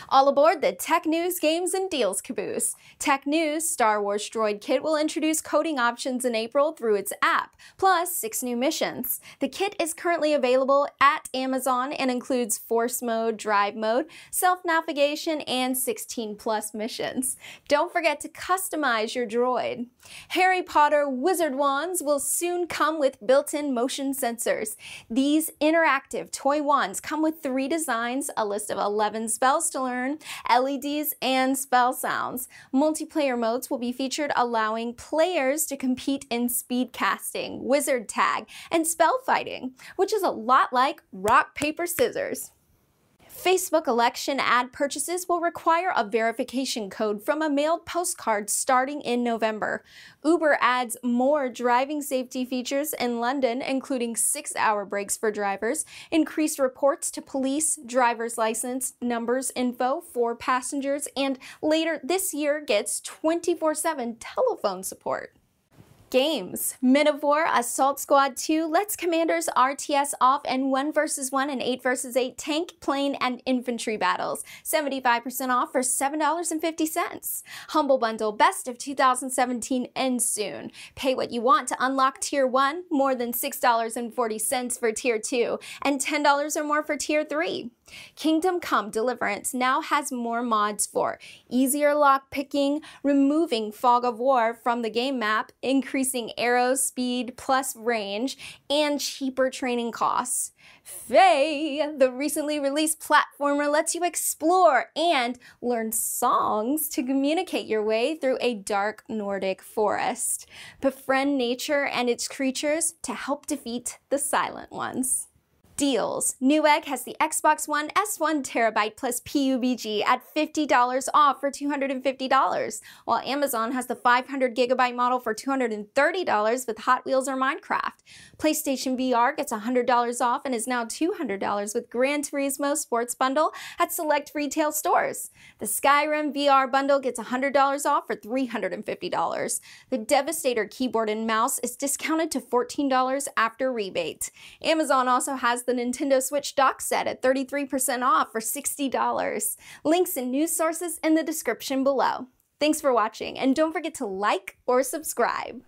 All aboard the Tech News Games and Deals caboose. Tech News Star Wars Droid Kit will introduce coding options in April through its app, plus 6 new missions. The kit is currently available at Amazon and includes Force Mode, Drive Mode, Self-Navigation, and 16+ missions. Don't forget to customize your droid. Harry Potter Wizard Wands will soon come with built-in motion sensors. These interactive toy wands come with 3 designs, a list of 11 spells to learn, LEDs, and spell sounds. Multiplayer modes will be featured, allowing players to compete in speed casting, wizard tag, and spell fighting, which is a lot like rock, paper, scissors. Facebook election ad purchases will require a verification code from a mailed postcard starting in November. Uber adds more driving safety features in London, including 6-hour breaks for drivers, increased reports to police, driver's license numbers info for passengers, and later this year gets 24/7 telephone support. Games.Men of War Assault Squad 2 lets commanders RTS off in 1 vs 1 and 8 vs 8 tank, plane, and infantry battles. 75% off for $7.50. Humble Bundle Best of 2017 ends soon. Pay what you want to unlock Tier 1, more than $6.40 for Tier 2, and $10 or more for Tier 3. Kingdom Come Deliverance now has more mods for easier lockpicking, removing Fog of War from the game map, increasing arrow speed plus range, and cheaper training costs. Faye, the recently released platformer, lets you explore and learn songs to communicate your way through a dark Nordic forest. Befriend nature and its creatures to help defeat the silent ones. Deals. Newegg has the Xbox One S1 TB plus PUBG at $50 off for $250, while Amazon has the 500 GB model for $230 with Hot Wheels or Minecraft. PlayStation VR gets $100 off and is now $200 with Gran Turismo Sports Bundle at select retail stores. The Skyrim VR bundle gets $100 off for $350. The Devastator Keyboard and Mouse is discounted to $14 after rebate. Amazon also has the Nintendo Switch dock set at 33% off for $60. Links and news sources in the description below. Thanks for watching, and don't forget to like or subscribe.